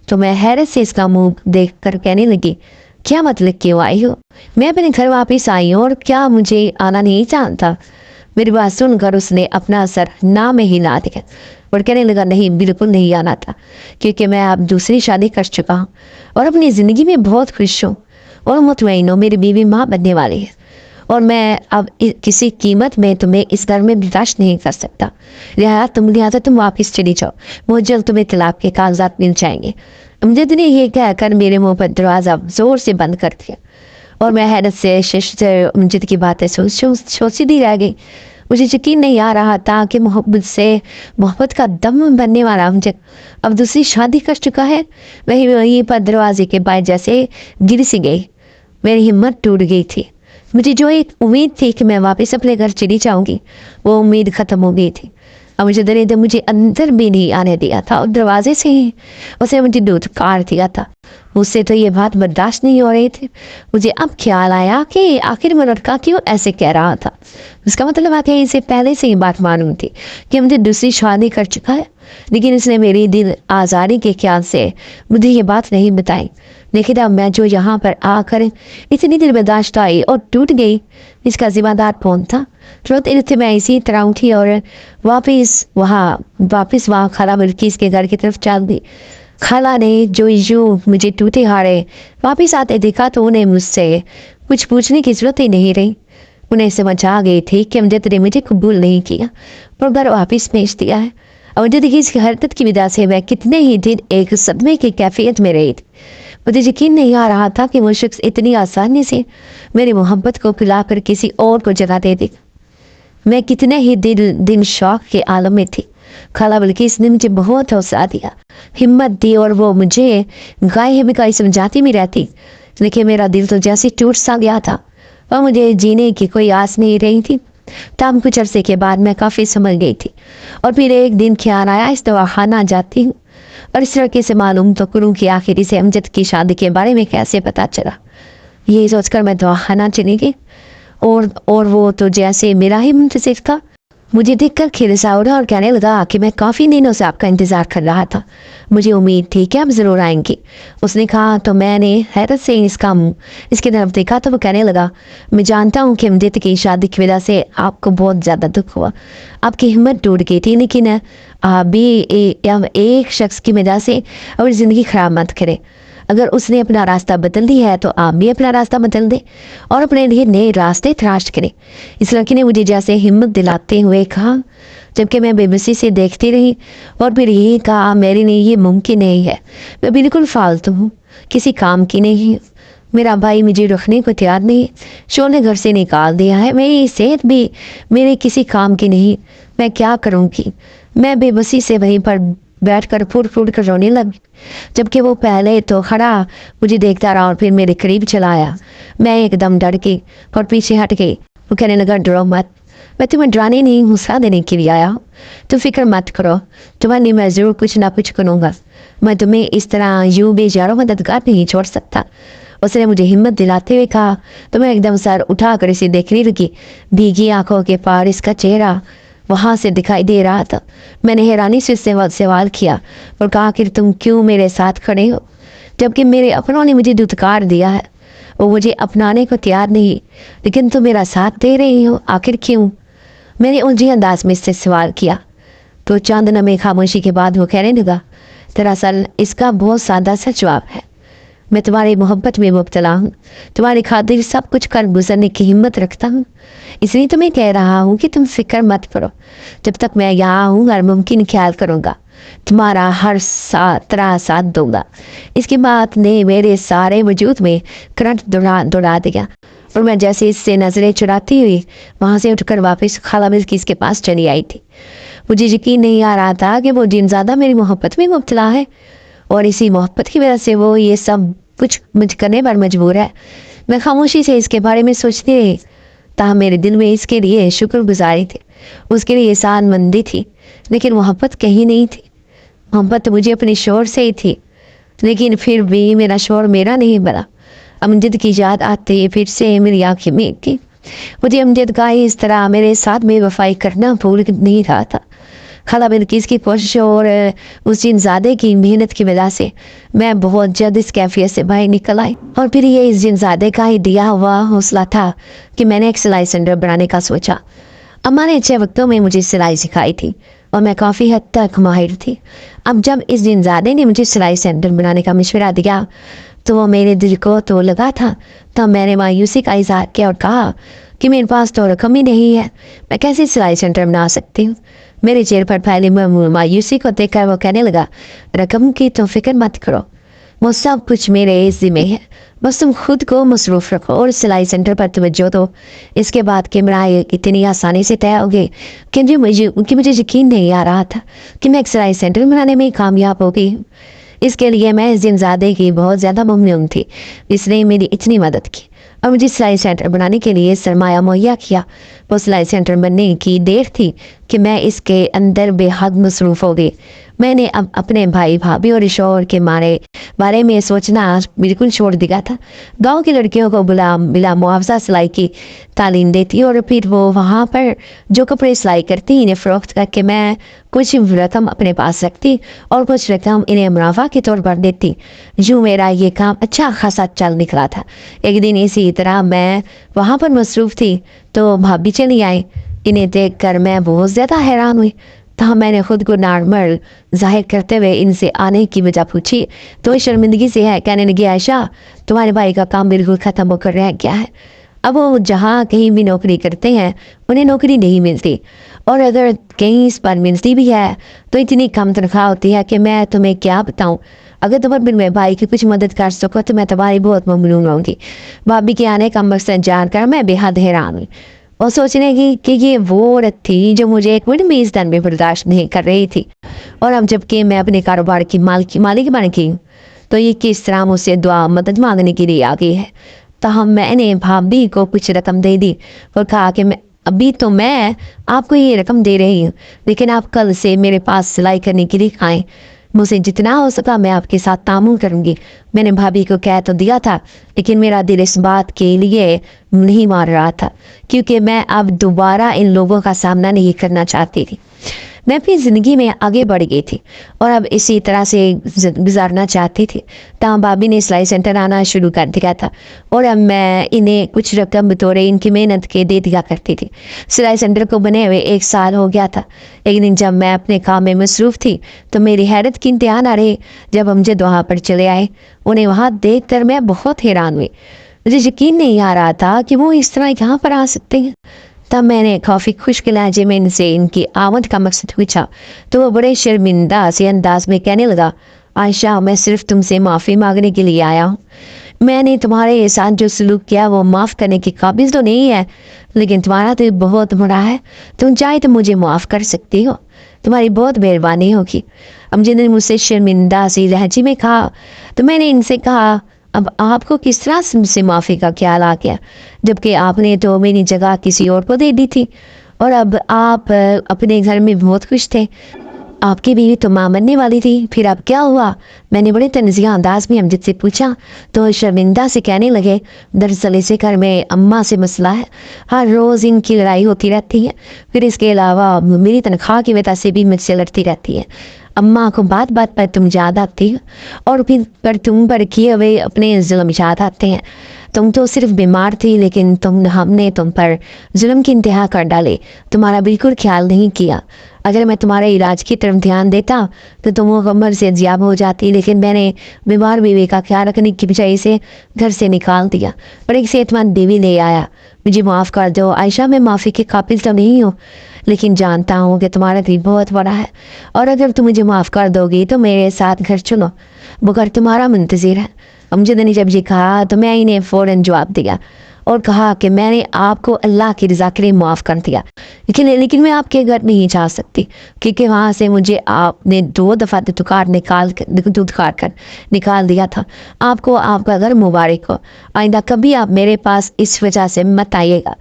तो मैं हैरत से इसका मुंह देख कर कहने लगी, क्या मतलब क्यों आई हो, मैं अपने घर वापस आई हूँ और क्या मुझे आना नहीं जानता। मेरी बात सुनकर उसने अपना सर ना में हिला दिया और कहने लगा, नहीं बिल्कुल नहीं आना था क्योंकि मैं अब दूसरी शादी कर चुका हूँ और अपनी ज़िंदगी में बहुत खुश हूँ और मुतमईन हूँ। मेरी बीवी माँ बनने वाली है और मैं अब किसी कीमत में तुम्हें इस घर में बर्दाश्त नहीं कर सकता, लिहाजा तुम वापस चली जाओ, बहुत जल्द तुम्हें तलाक के कागजात मिल जाएंगे। अमजद ने यह कहकर मेरे मुंह पर दरवाज़ा ज़ोर से बंद कर दिया اور میں حیرت سے ششتر امجد کی باتیں سوچی دی رہ گئی. مجھے یقین نہیں آ رہا تھا کہ محبت سے محبت کا دم بننے والا امجد اب دوسری شادی کر چکا ہے. وہیں پر دروازے کے باہر جیسے گر سی گئی. میری ہمت ٹوٹ گئی تھی. مجھے جو ایک امید تھی کہ میں واپس اپنے گھر چلی جاؤں گی وہ امید ختم ہو گئی تھی. اور مجھے درد مجھے اندر بھی نہیں آنے دیا تھا اور دروازے سے ہی اسے مجھے دھتکار دیا تھا. مجھ سے تو یہ بات برداشت نہیں ہو رہی تھی. مجھے اب خیال آیا کہ آخر میں لڑکا کیوں ایسے کہہ رہا تھا. اس کا مطلب ہے کہ اسے پہلے سے ہی بات معلوم تھی کہ مجھے دوسری شادی کر چکا ہے، لیکن اس نے میری دل آزاری کے خیال سے مجھے یہ بات نہیں بتائی. لیکن اب میں جو یہاں پر آ کر اتنی دل برداشت آئی اور ٹوٹ گئی، اس کا ذمہ دار کون تھا؟ روتے روتے میں اسی طرح اٹھی اور واپس وہاں خالہ بلقیس کے گھر کی طرف چل دی. خالہ نے جو یوں مجھے ٹوٹے ہارے واپس آتے دیکھا تو انہیں مجھ سے کچھ پوچھنے کی ضرورت ہی نہیں رہی. انہیں سمجھ آ گئی تھی کہ امجد نے مجھے قبول نہیں کیا اور گھر واپس بھیج دیا ہے. امجد کی اس حرکت کی وجہ سے میں کتنے ہی دن ایک صدمے کی کیفیت میں رہی تھی. مجھے یقین نہیں آ رہا تھا کہ وہ شخص اتنی آسانی سے میری محبت کو پلا کر کسی اور کو جگہ دے دے. میں کتنے ہی دن شوق کے عالم میں تھی. خالہ بلقیس نے مجھے بہت حوصلہ دیا، ہمت دی اور وہ مجھے گائے بگائی سمجھاتی بھی رہتی. لیکن میرا دل تو جیسے ٹوٹ سا گیا تھا اور مجھے جینے کی کوئی آس نہیں رہی تھی. تاہم کچھ عرصے کے بعد میں کافی سمجھ گئی تھی اور پھر ایک دن خیال آیا اس دواخانہ جاتی ہوں اور اس لڑکے سے معلوم تو کروں کہ آخر اسے امجد کی شادی کے بارے میں کیسے پتہ چلا. یہ سوچ کر میں دواخانہ چلی گئی اور وہ تو جیسے میرا ہی منتظر تھا. مجھے دیکھ کر کھیلسا اڑا اور کہنے لگا کہ میں کافی دنوں سے آپ کا انتظار کر رہا تھا، مجھے امید تھی کہ آپ ضرور آئیں گی. اس نے کہا تو میں نے حیرت سے اس کی طرف دیکھا تو وہ کہنے لگا میں جانتا ہوں کہ امجد کی شادی کی وجہ سے آپ کو بہت زیادہ دکھ ہوا، آپ کی ہمت ٹوٹ گئی تھی، لیکن آپ بھی ایک شخص کی وجہ سے اپنی زندگی خراب مت کرے. اگر اس نے اپنا راستہ بدل دیا ہے تو آپ بھی اپنا راستہ بدل دیں اور اپنے لیے نئے راستے تلاش کریں. اس لڑکی نے مجھے جیسے ہمت دلاتے ہوئے کہا، جبکہ میں بے بسی سے دیکھتی رہی اور پھر یہی کہا میرے لیے یہ ممکن نہیں ہے، میں بالکل فالتو ہوں، کسی کام کی نہیں. میرا بھائی مجھے رکھنے کو تیار نہیں، شور نے گھر سے نکال دیا ہے، میری صحت بھی میرے کسی کام کی نہیں، میں کیا کروں گی. میں بے بسی سے وہیں پر بیٹھ کر پھوٹ کر رونے لگی، جبکہ وہ پہلے تو کھڑا مجھے دیکھتا رہا اور پھر میرے قریب چلا آیا. میں ایک دم ڈر گئی اور پیچھے ہٹ گئی. وہ کہنے لگا ڈرو مت، میں تمہیں ڈرانے نہیں حوصلہ دینے کے لیے آیا ہوں، تو فکر مت کرو، تمہارے لیے میں ضرور کچھ نہ کچھ کروں گا، میں تمہیں اس طرح یوں بے جارو مددگار نہیں چھوڑ سکتا. اس نے مجھے ہمت دلاتے ہوئے کہا تو میں ایک دم سر اٹھا کر اسے دیکھنے لگی. بھیگی آنکھوں کے پار اس کا چہرہ وہاں سے دکھائی دے رہا تھا. میں نے حیرانی سے اس سے سوال کیا اور کہا کہ تم کیوں میرے ساتھ کھڑے ہو جبکہ میرے اپنوں نے مجھے دھتکار دیا ہے، وہ مجھے اپنانے کو تیار نہیں، لیکن تم میرا ساتھ دے رہی ہو، آخر کیوں؟ میں نے الجھے انداز میں اس سے سوال کیا. تو چند لمحے خاموشی کے بعد وہ کہنے لگا دراصل اس کا بہت سادہ سا جواب ہے، میں تمہاری محبت میں مبتلا ہوں، تمہاری خاطر سب کچھ کر گزرنے کی ہمت رکھتا ہوں، اس لیے تمہیں کہہ رہا ہوں کہ تم فکر مت کرو، جب تک میں یہاں ہوں ہر ممکن خیال کروں گا، تمہارا ہر طرح ساتھ دوں گا. اس کی بات نے میرے سارے وجود میں کرنٹ دوڑا دیا اور میں جیسے اس سے نظریں چراتی ہوئی وہاں سے اٹھ کر واپس خالہ بلقیس کے پاس چلی آئی تھی. مجھے یقین نہیں آ رہا تھا کہ وہ جنزادہ میری محبت میں مبتلا ہے اور اسی محبت کی وجہ سے وہ یہ سب کچھ مجھ کرنے پر مجبور ہے. میں خاموشی سے اس کے بارے میں سوچتی رہی، تاہم میرے دل میں اس کے لیے شکر گزاری تھی، اس کے لیے احسان مندی تھی، لیکن محبت کہیں نہیں تھی. محبت مجھے اپنے شوہر سے ہی تھی، لیکن پھر بھی میرا شوہر میرا نہیں بنا. امجد کی یاد آتے پھر سے میری آنکھیں بھیگ گئی. مجھے امجد کا اس طرح میرے ساتھ بے وفائی کرنا بھول نہیں رہا تھا. خالہ بلقیس کی کوشش اور اس جنزادے کی محنت کی وجہ سے میں بہت جلد اس کیفیت سے باہر نکل آئی. اور پھر یہ اس جنزادے کا ہی دیا ہوا حوصلہ تھا کہ میں نے ایک سلائی سینٹر بنانے کا سوچا. اماں نے اچھے وقتوں میں مجھے سلائی سکھائی تھی اور میں کافی حد تک ماہر تھی. اب جب اس جنزادے نے مجھے سلائی سینٹر بنانے کا مشورہ دیا تو وہ میرے دل کو تو لگا تھا. تب میں نے مایوسی کا اظہار کیا اور کہا کہ میرے پاس تو رقم ہی نہیں ہے، میں کیسے سلائی سینٹر بنا سکتی ہوں. میرے چہرے پر پھیلی مایوسی کو دیکھ کر وہ کہنے لگا رقم کی تو فکر مت کرو، وہ سب کچھ میرے ذمہ ہے، बस तुम खुद को मसरूफ़ रखो और सिलाई सेंटर पर तवज्जो दो। इसके बाद कैमरा इतनी आसानी से तय हो गए कि मुझे यकीन नहीं आ रहा था कि मैं एक सिलाई सेंटर बनाने में कामयाब हो गई। इसके लिए मैं ज़िमज़ादे की बहुत ज़्यादा ममनून थी, इसने मेरी इतनी मदद की और मुझे सिलाई सेंटर बनाने के लिए सरमाया मुहैया किया। वो सिलाई सेंटर बनने की देर थी कि मैं इसके अंदर बेहद मसरूफ़ हो गई। मैंने अब अपने भाई भाभी और शोहर के बारे में सोचना बिल्कुल छोड़ दिया था। गांव की लड़कियों को बिला मुआवजा सिलाई की तालीम देती और फिर वो वहाँ पर जो कपड़े सिलाई करती इन्हें फ़रोख्त करके मैं कुछ रकम अपने पास रखती और कुछ रकम इन्हें मुनाफा के तौर पर देती। यूँ मेरा ये काम अच्छा खासा चल निकला था। एक दिन इसी तरह मैं वहाँ पर मसरूफ़ थी तो भाभी चली आई। इन्हें देख कर मैं बहुत ज़्यादा हैरान हुई। तहाँ मैंने खुद को नॉर्मल जाहिर करते हुए इनसे आने की वजह पूछी तो शर्मिंदगी से है कहने लगी, आयशा तुम्हारे भाई का काम बिल्कुल ख़त्म होकर रह गया है। अब वो जहाँ कहीं भी नौकरी करते हैं उन्हें नौकरी नहीं मिलती और अगर कहीं इस पर मिलती भी है तो इतनी कम तनख्वाह होती है कि मैं तुम्हें क्या बताऊँ। अगर तुम अपने मेरे भाई की कुछ मदद कर सको तो मैं तुम्हारी बहुत ममनून होंगी। भाभी के आने का मकसद जानकर मैं बेहद हैरान हुई और सोचने की कि ये वो औरत थी जो मुझे एक मिनट में इस दन में बर्दाश्त नहीं कर रही थी। और अब जबकि मैं अपने कारोबार की मालिक बन गई तो ये किस तरह मुझसे दुआ मदद मांगने के लिए आ गई है। तब मैंने भाभी को कुछ रकम दे दी और कहा कि अभी तो मैं आपको ये रकम दे रही हूँ, लेकिन आप कल से मेरे पास सिलाई करने के लिए आएँ। मुझे जितना हो सका मैं आपके साथ तामुल करूँगी। मैंने भाभी को कह तो दिया था, लेकिन मेरा दिल इस बात के लिए नहीं मान रहा था क्योंकि मैं अब दोबारा इन लोगों का सामना नहीं करना चाहती थी। मैं अपनी ज़िंदगी में आगे बढ़ गई थी और अब इसी तरह से गुजारना चाहती थी। तहाँ भाभी ने सिलाई सेंटर आना शुरू कर दिया था और अब मैं इन्हें कुछ रकम बतौर इनकी मेहनत के दे दिया करती थी। सिलाई सेंटर को बने हुए 1 साल हो गया था। एक दिन जब मैं अपने काम में मसरूफ़ थी तो मेरी हैरत की इंतहा न रही जब हम जद वहाँ पर चले आए। उन्हें वहाँ देख कर मैं बहुत हैरान हुई। मुझे यकीन नहीं आ रहा था कि वो इस तरह यहाँ पर आ सकते हैं। तब मैंने काफ़ी खुश्क लहजे में इनसे इनकी आमद का मकसद पूछा तो वो बड़े शर्मिंदा से अंदाज में कहने लगा, आयशा मैं सिर्फ तुमसे माफ़ी मांगने के लिए आया हूँ। मैंने तुम्हारे साथ जो सलूक किया वो माफ़ करने की काबिल तो नहीं है, लेकिन तुम्हारा तो बहुत बड़ा है। तुम चाहे तो मुझे माफ़ कर सकती हो, तुम्हारी बहुत मेहरबानी होगी। अमजद ने मुझसे शर्मिंदा सी लहजे में कहा तो मैंने इनसे कहा, अब आपको किस तरह से मुझसे माफ़ी का ख्याल आ गया जबकि आपने तो मेरी जगह किसी और को दे दी थी और अब आप अपने घर में बहुत खुश थे। आपकी बीवी तो माँ बनने वाली थी, फिर अब क्या हुआ? मैंने बड़े तंज़िया अंदाज में अमजद से पूछा तो शर्मिंदा से कहने लगे, दरअसल इसे घर में अम्मा से मसला है, हर रोज़ इनकी लड़ाई होती रहती है। फिर इसके अलावा मेरी तनख्वाह की वजह से भी मुझसे लड़ती रहती है। अम्मा को बात बात पर तुम याद आती हो और फिर पर तुम पर किए हुए अपने जुल्म याद आते हैं। तुम तो सिर्फ बीमार थी लेकिन हमने तुम पर जुल्म की इंतहा कर डाले, तुम्हारा बिल्कुल ख्याल नहीं किया। अगर मैं तुम्हारे इलाज की तरफ ध्यान देता तो तुम वो कमर से ज़ियाब हो जाती, लेकिन मैंने बीमार बीवी का ख्याल रखने की बजाय से घर से निकाल दिया और एक सेहतमंद बीवी ले आया। मुझे माफ़ कर दो आयशा, मैं माफ़ी के काबिल तो नहीं हूँ, लेकिन जानता हूँ कि तुम्हारा दिल बहुत बड़ा है और अगर तुम मुझे माफ़ कर दोगी तो मेरे साथ घर चलो, वो घर तुम्हारा मुंतज़िर है। अमजद ने जब ये कहा तो मैं इन्हें फ़ौरन जवाब दिया और कहा कि मैंने आपको अल्लाह की रज़ा के लिए माफ़ कर दिया, लेकिन मैं आपके घर नहीं जा सकती क्योंकि वहाँ से मुझे आपने 2 दफ़ा दुदकार कर निकाल दिया था। आपको आपका घर मुबारक हो, आइंदा कभी आप मेरे पास इस वजह से मत आइएगा।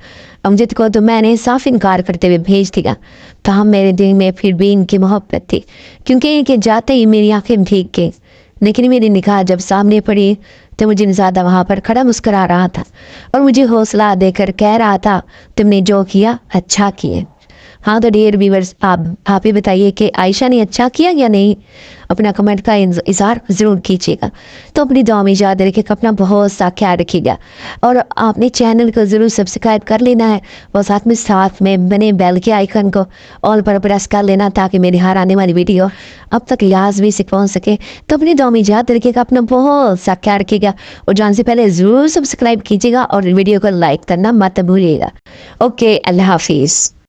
अमजद को तो मैंने साफ इनकार करते हुए भेज दिया। तहाँ मेरे दिल में फिर भी इनकी मोहब्बत थी क्योंकि इनके जाते ही मेरी आँखें भीग गई। लेकिन मेरी निगाह जब सामने पड़ी तो मुझे ज़्यादा वहाँ पर खड़ा मुस्करा रहा था और मुझे हौसला देकर कह रहा था, तुमने जो किया अच्छा किए। हाँ तो डियर व्यूअर्स, आप ही बताइए कि आयशा ने अच्छा किया या नहीं? अपना कमेंट का इज़हार ज़रूर कीजिएगा। तो अपनी दुआ में याद रखें, अपना बहुत सा ख्याल रखिएगा और आपने चैनल को ज़रूर सब्सक्राइब कर लेना है और साथ में बने बेल के आइकन को ऑल पर प्रेस कर लेना ताकि मेरी हर आने वाली वीडियो अब तक लाजमी से पहुँच सके। तो अपनी दुआ में याद रखिएगा, अपना बहुत सा ख्याल रखिएगा और जान से पहले ज़रूर सब्सक्राइब कीजिएगा और वीडियो को लाइक करना मत भूलिएगा। ओके, अल्लाह हाफिज़।